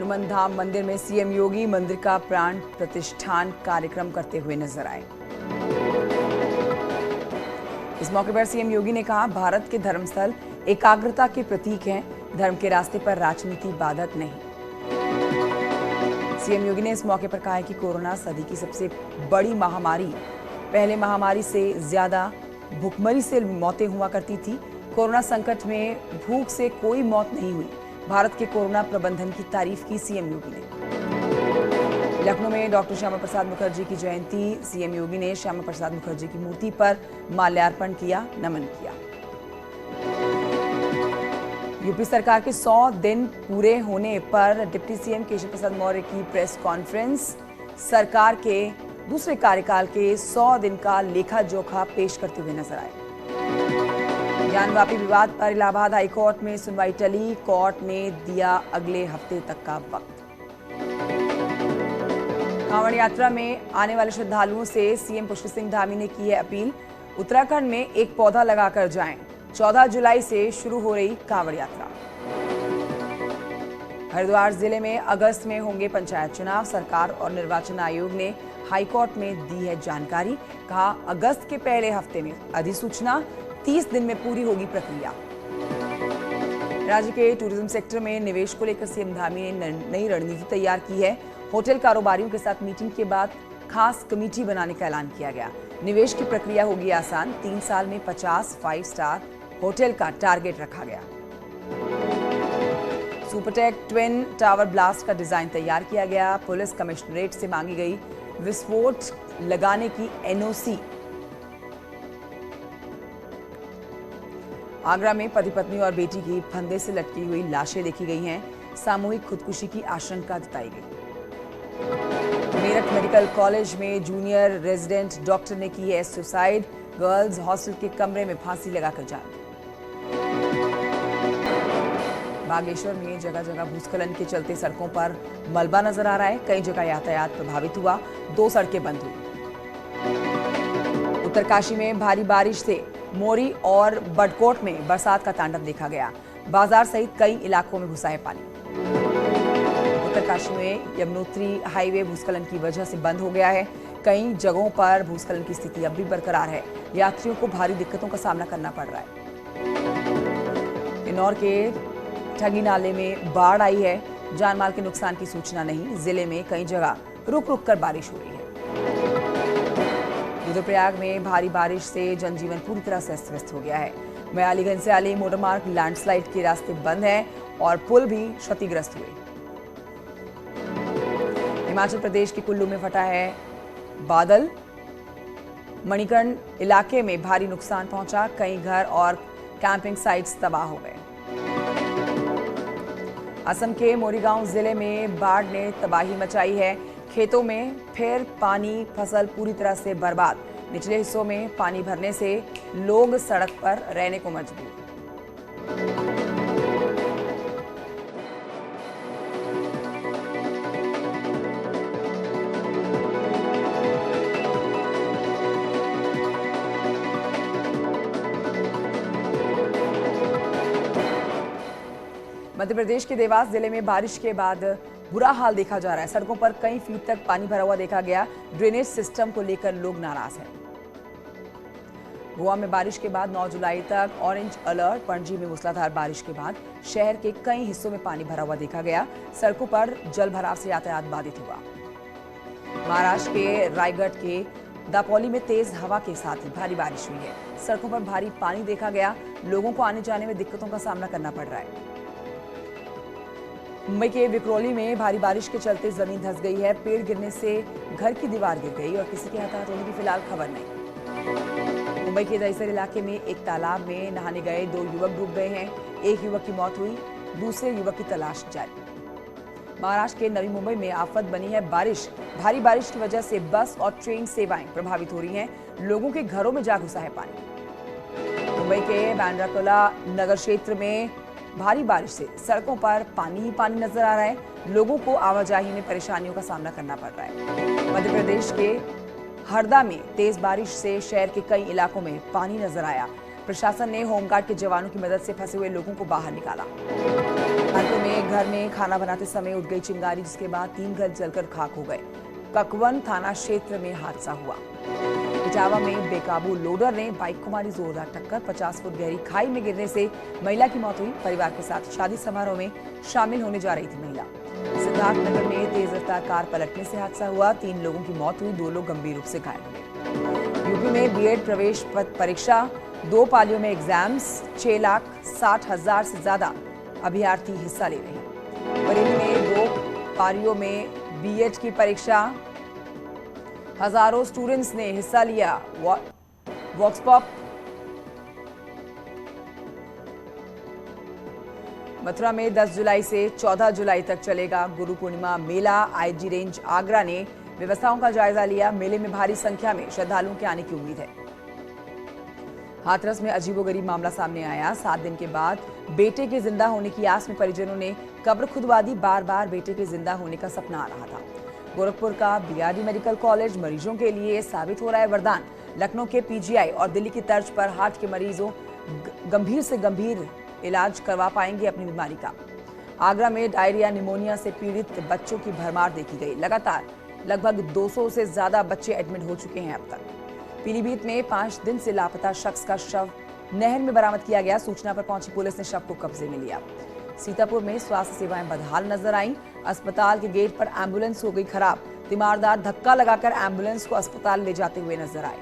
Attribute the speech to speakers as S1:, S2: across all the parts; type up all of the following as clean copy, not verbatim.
S1: हनुमान धाम मंदिर में सीएम योगी मंदिर का प्राण प्रतिष्ठान कार्यक्रम करते हुए नजर आए। इस मौके पर सीएम योगी ने कहा, भारत के धर्मस्थल एकाग्रता के प्रतीक हैं, धर्म के रास्ते पर राजनीति बाधक नहीं। सीएम योगी ने इस मौके पर कहा है कि कोरोना सदी की सबसे बड़ी महामारी, पहले महामारी से ज्यादा भूखमरी से मौतें हुआ करती थी। कोरोना संकट में भूख से कोई मौत नहीं हुई। भारत के कोरोना प्रबंधन की तारीफ की सीएम योगी ने। लखनऊ में डॉक्टर श्यामा प्रसाद मुखर्जी की जयंती, सीएम योगी ने श्यामा प्रसाद मुखर्जी की मूर्ति पर माल्यार्पण किया, नमन किया। यूपी सरकार के 100 दिन पूरे होने पर डिप्टी सीएम केशव प्रसाद मौर्य की प्रेस कॉन्फ्रेंस, सरकार के दूसरे कार्यकाल के 100 दिन का लेखा जोखा पेश करते हुए नजर आए। ज्ञानवापी विवाद पर इलाहाबाद हाईकोर्ट में सुनवाई टली, कोर्ट ने दिया अगले हफ्ते तक का वक्त। कांवड़ यात्रा में आने वाले श्रद्धालुओं से सीएम पुष्कर सिंह धामी ने की है अपील, उत्तराखंड में एक पौधा लगाकर जाएं। 14 जुलाई से शुरू हो रही कांवड़ यात्रा। हरिद्वार जिले में अगस्त में होंगे पंचायत चुनाव, सरकार और निर्वाचन आयोग ने हाईकोर्ट में दी है जानकारी। कहा, अगस्त के पहले हफ्ते में अधिसूचना, 30 दिन में पूरी होगी प्रक्रिया। राज्य के टूरिज्म सेक्टर में निवेश को लेकर सीएम धामी ने नई रणनीति तैयार की है। होटल कारोबारियों के साथ मीटिंग के बाद खास कमेटी बनाने का ऐलान किया गया। निवेश की प्रक्रिया होगी आसान, 3 साल में 50 5 स्टार होटल का टारगेट रखा गया। सुपरटेक ट्विन टावर ब्लास्ट का डिजाइन तैयार किया गया। पुलिस कमिश्नरेट से मांगी गई विस्फोट लगाने की एनओसी। आगरा में पति पत्नी और बेटी की फंदे से लटकी हुई लाशें देखी गई हैं। सामूहिक खुदकुशी की आशंका जताई गई। मेरठ मेडिकल कॉलेज में जूनियर रेजिडेंट डॉक्टर ने की है सुसाइड, गर्ल्स हॉस्टल के कमरे में फांसी लगाकर जान दी। बागेश्वर में जगह जगह भूस्खलन के चलते सड़कों पर मलबा नजर आ रहा है। कई जगह यातायात प्रभावित हुआ, 2 सड़कें बंद हुई। उत्तरकाशी में भारी बारिश से मोरी और बडकोट में बरसात का तांडव देखा गया। बाजार सहित कई इलाकों में घुसा है पानी। उत्तरकाशी में यमुनोत्री हाईवे भूस्खलन की वजह से बंद हो गया है। कई जगहों पर भूस्खलन की स्थिति अब भी बरकरार है। यात्रियों को भारी दिक्कतों का सामना करना पड़ रहा है। किन्नौर के ठगी नाले में बाढ़ आई है। जानमाल के नुकसान की सूचना नहीं। जिले में कई जगह रुक रुक कर बारिश हो रही है। रुद्रप्रयाग में भारी बारिश से जनजीवन पूरी तरह से अस्त व्यस्त हो गया है। मयालीगंज से आली मोटरमार्ग लैंडस्लाइड के रास्ते बंद हैं और पुल भी क्षतिग्रस्त हुए। हिमाचल प्रदेश के कुल्लू में फटा है बादल। मणिकर्ण इलाके में भारी नुकसान पहुंचा। कई घर और कैंपिंग साइट्स तबाह हो गए। असम के मोरीगांव जिले में बाढ़ ने तबाही मचाई है। खेतों में फिर पानी, फसल पूरी तरह से बर्बाद। निचले हिस्सों में पानी भरने से लोग सड़क पर रहने को मजबूर। मध्य प्रदेश के देवास जिले में बारिश के बाद बुरा हाल देखा जा रहा है। सड़कों पर कई फीट तक पानी भरा हुआ देखा गया। ड्रेनेज सिस्टम को लेकर लोग नाराज हैं। गोवा में बारिश के बाद 9 जुलाई तक ऑरेंज अलर्ट। पणजी में मूसलाधार बारिश के बाद शहर के कई हिस्सों में पानी भरा हुआ देखा गया। सड़कों पर जल भराव से यातायात बाधित हुआ। महाराष्ट्र के रायगढ़ के दापोली में तेज हवा के साथ ही भारी बारिश हुई है। सड़कों पर भारी पानी देखा गया। लोगों को आने जाने में दिक्कतों का सामना करना पड़ रहा है। मुंबई के विक्रोली में भारी बारिश के चलते जमीन धंस गई है। पेड़ गिरने से घर की दीवार गिर गई और किसी के हताहत होने की फिलहाल खबर नहीं। मुंबई के दहिसर इलाके में एक तालाब में नहाने गए 2 युवक डूब गए हैं। एक युवक की मौत हुई, दूसरे युवक की तलाश जारी। महाराष्ट्र के नवी मुंबई में आफत बनी है बारिश। भारी बारिश की वजह से बस और ट्रेन सेवाएं प्रभावित हो रही हैं। लोगों के घरों में जा घुसा है पानी। मुंबई के बांद्रा नगर क्षेत्र में भारी बारिश से सड़कों पर पानी ही पानी नजर आ रहा है। लोगों को आवाजाही में परेशानियों का सामना करना पड़ रहा है। मध्य प्रदेश के हरदा में तेज बारिश से शहर के कई इलाकों में पानी नजर आया। प्रशासन ने होमगार्ड के जवानों की मदद से फंसे हुए लोगों को बाहर निकाला। हाथों में घर में खाना बनाते समय उठ गई चिंगारी, जिसके बाद 3 घर जलकर खाक हो गए। ककवन थाना क्षेत्र में हादसा हुआ। इटावा में बेकाबू लोडर ने बाइक को मारी जोरदार टक्कर। 50 फुट गहरी खाई में गिरने से महिला की मौत हुई। परिवार के साथ शादी समारोह में शामिल होने जा रही थी महिला। सिद्धार्थनगर में तेज रफ्तार कार पलटने से हादसा हुआ। 3 लोगों की मौत हुई, 2 लोग गंभीर रूप से घायल हुए। यूपी में बीएड प्रवेश परीक्षा 2 पालियों में एग्जाम्स, 6,60,000 से ज्यादा अभ्यर्थी हिस्सा ले रहे हैं। बरेली में 2 पारियों में बीएड की परीक्षा, हजारों स्टूडेंट्स ने हिस्सा लिया। वॉक्स पॉप मथुरा में 10 जुलाई से 14 जुलाई तक चलेगा गुरु पूर्णिमा मेला। आईजी रेंज आगरा ने व्यवस्थाओं का जायजा लिया। मेले में भारी संख्या में श्रद्धालुओं के आने की उम्मीद है। हाथरस में अजीबोगरीब मामला सामने आया। 7 दिन के बाद बेटे के जिंदा होने की आस में परिजनों ने कब्र खुदवादी। बार बार बेटे के जिंदा होने का सपना आ रहा था। गोरखपुर का बीआरडी मेडिकल कॉलेज मरीजों के लिए साबित हो रहा है वरदान। लखनऊ के पीजीआई और दिल्ली की तर्ज पर हार्ट के मरीजों गंभीर से गंभीर इलाज करवा पाएंगे अपनी बीमारी का। आगरा में डायरिया निमोनिया से पीड़ित बच्चों की भरमार देखी गई। लगातार लगभग 200 से ज्यादा बच्चे एडमिट हो चुके हैं अब तक। पीलीभीत में 5 दिन से लापता शख्स का शव नहर में बरामद किया गया। सूचना पर पहुंची पुलिस ने शव को कब्जे में लिया। सीतापुर में स्वास्थ्य सेवाएं बदहाल नजर आईं। अस्पताल के गेट पर एम्बुलेंस हो गई खराब। तीमारदार धक्का लगाकर एम्बुलेंस को अस्पताल ले जाते हुए नजर आए।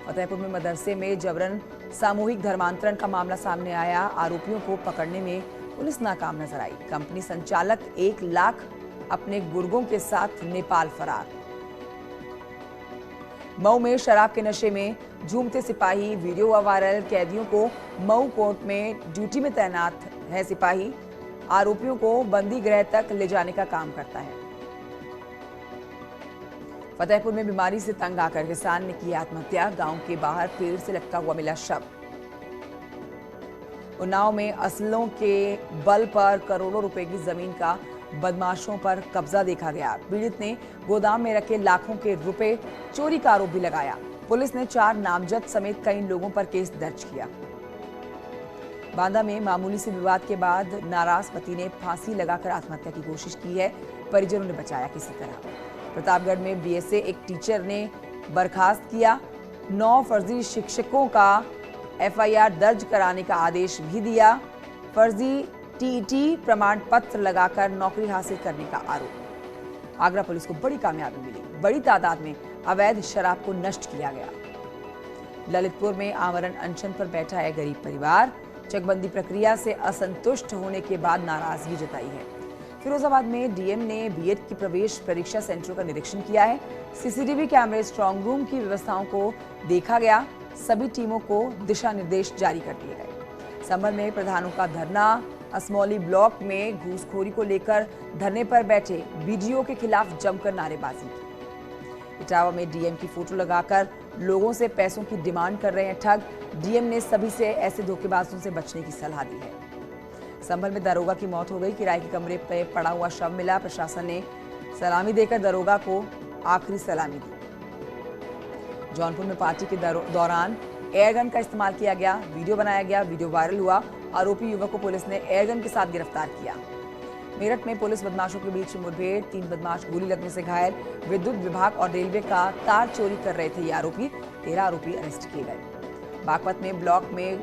S1: फतेहपुर में मदरसे में जबरन सामूहिक धर्मांतरण का मामला सामने आया। आरोपियों को पकड़ने में पुलिस नाकाम नजर आई। कंपनी संचालक 1 लाख अपने गुर्गों के साथ नेपाल फरार। मऊ में शराब के नशे में झूमते सिपाही, वीडियो हुआ वायरल। कैदियों को मऊ कोर्ट में ड्यूटी में तैनात है सिपाही। आरोपियों को बंदी गृह तक ले जाने का काम करता है। फतेहपुर में बीमारी से तंग आकर किसान ने की आत्महत्या। गांव के बाहर पेड़ से लटका हुआ मिला शव। उन्नाव में असलों के बल पर करोड़ों रुपए की जमीन का बदमाशों पर कब्जा देखा गया। पीड़ित ने गोदाम में रखे लाखों के रुपए चोरी का आरोप भी लगाया। पुलिस ने 4 नामजद समेत कई लोगों पर केस दर्ज किया। बांदा में मामूली से विवाद के बाद नाराज पति ने फांसी लगाकर आत्महत्या की कोशिश की है। परिजनों ने बचाया किसी तरह। प्रतापगढ़ में बीएसए एक टीचर ने बर्खास्त किया। 9 फर्जी शिक्षकों का एफआईआर दर्ज कराने का आदेश भी दिया। फर्जी टीईटी प्रमाण पत्र लगाकर नौकरी हासिल करने का आरोप। आगरा पुलिस को बड़ी कामयाबी मिली। बड़ी तादाद में अवैध शराब को नष्ट किया गया। ललितपुर में आमरण अनशन पर बैठा है गरीब परिवार। चकबंदी प्रक्रिया से असंतुष्ट होने के बाद नाराजगी जताई है। फिरोजाबाद में डीएम ने बीएड की प्रवेश परीक्षा सेंटरों का निरीक्षण किया है। सीसीटीवी कैमरे, स्ट्रांग रूम की व्यवस्थाओं को देखा गया। सभी टीमों को दिशा निर्देश जारी कर दिए गए। संभल में प्रधानों का धरना। असमौली ब्लॉक में घूसखोरी को लेकर धरने पर बैठे बीडीओ के खिलाफ जमकर नारेबाजी की। इटावा में डीएम की फोटो लगाकर लोगों से पैसों की डिमांड कर रहे हैं ठग। डीएम ने सभी से ऐसे धोखेबाजों से बचने की सलाह दी है। संभल में दरोगा की मौत हो गई। किराए के कमरे पर पड़ा हुआ शव मिला। प्रशासन ने सलामी देकर दरोगा को आखिरी सलामी दी। जौनपुर में पार्टी के दौरान एयरगन का इस्तेमाल किया गया। वीडियो बनाया गया। वीडियो वायरल हुआ। आरोपी युवक को पुलिस ने एयरगन के साथ गिरफ्तार किया। मेरठ में पुलिस बदमाशों के बीच मुठभेड़। 3 बदमाश गोली लगने से घायल। विद्युत विभाग और रेलवे का तार चोरी कर रहे थे ये आरोपी। 13 आरोपी अरेस्ट किए गए। बागपत में ब्लॉक में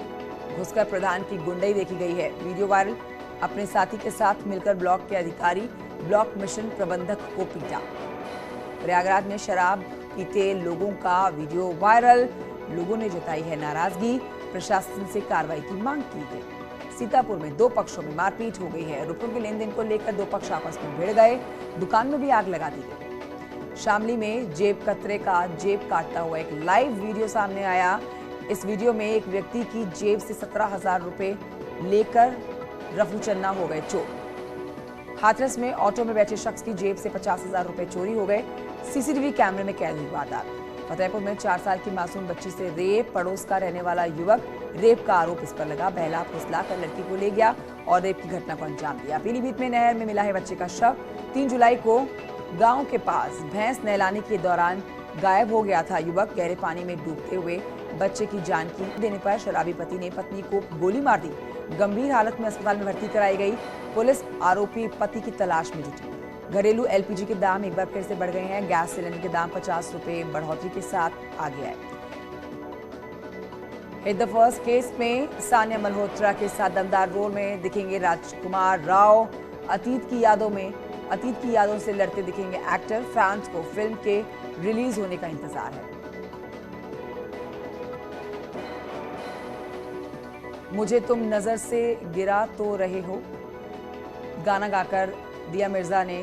S1: घुसकर प्रधान की गुंडई देखी गई है। Video viral. अपने साथी के साथ मिलकर ब्लॉक के अधिकारी ब्लॉक मिशन प्रबंधक को पीटा। प्रयागराज में शराब पीते लोगों का वीडियो वायरल। लोगों ने जताई है नाराजगी। प्रशासन से कार्रवाई की मांग की गई। सीतापुर में 2 पक्षों में मारपीट हो गई है। रुपयों के लेन देन को लेकर 2 पक्ष आपस में भिड़ गए। दुकान में भी आग लगा दी गई। शामली में जेब कतरे का जेब काटता हुआ एक लाइव वीडियो सामने आया। इस वीडियो में एक व्यक्ति की जेब से 17,000 रुपए लेकर रफूचन्ना हो गए चोर। हाथरस में ऑटो में बैठे शख्स की जेब से 50,000 रुपए चोरी हो गए। सीसीटीवी कैमरे में कैद हुई वारदात। फतेहपुर में 4 साल की मासूम बच्ची से रेप। पड़ोस का रहने वाला युवक, रेप का आरोप इस पर लगा। बहला फुसला कर लड़की को ले गया और रेप की घटना को अंजाम दिया। पीलीभीत में नहर में मिला है बच्चे का शव। 3 जुलाई को गांव के पास भैंस नहलाने के दौरान गायब हो गया था युवक। गहरे पानी में डूबते हुए बच्चे की जान की देने पर शराबी पति ने पत्नी को गोली मार दी। गंभीर हालत में अस्पताल में भर्ती कराई गई। पुलिस आरोपी पति की तलाश में जुटी। घरेलू एलपीजी के दाम एक बार फिर से बढ़ गए हैं। गैस सिलेंडर के दाम 50 रुपए बढ़ोतरी के साथ आगे आए। हिट द फर्स्ट केस में सानिया मल्होत्रा के साथ दमदार रोल में दिखेंगे राजकुमार राव। अतीत की यादों से लड़ते दिखेंगे एक्टर। फैंस को फिल्म के रिलीज होने का इंतजार है। मुझे तुम नजर से गिरा तो रहे हो गाना गाकर दिया मिर्जा ने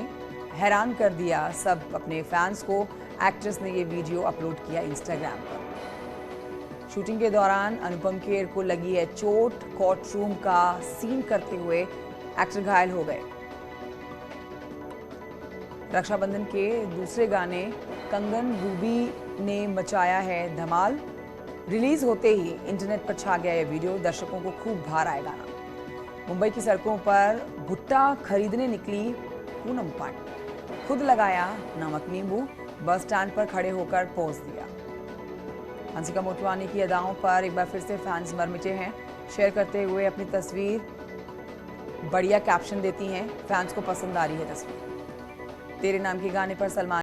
S1: हैरान कर दिया सब अपने फैंस को। एक्ट्रेस ने ये वीडियो अपलोड किया इंस्टाग्राम पर। शूटिंग के दौरान अनुपम खेर को लगी है चोट। कोर्टरूम का सीन करते हुए एक्टर घायल हो गए। रक्षाबंधन के दूसरे गाने कंगन रूबी ने मचाया है धमाल। रिलीज होते ही इंटरनेट पर छा गया ये वीडियो। दर्शकों को खूब भार आया गाना। मुंबई की सड़कों पर भुट्टा खरीदने निकली पूनम पांडे। खुद लगाया नमक नींबू। बस स्टैंड पर खड़े होकर पोज दिया। हंसिका मोटवानी की अदाओं पर एक बार फिर से फैंस मर मिटे हैं। शेयर करते हुए अपनी तस्वीर बढ़िया कैप्शन देती हैं। फैंस को पसंद आ रही है तस्वीर। तेरे नाम के गाने पर सलमान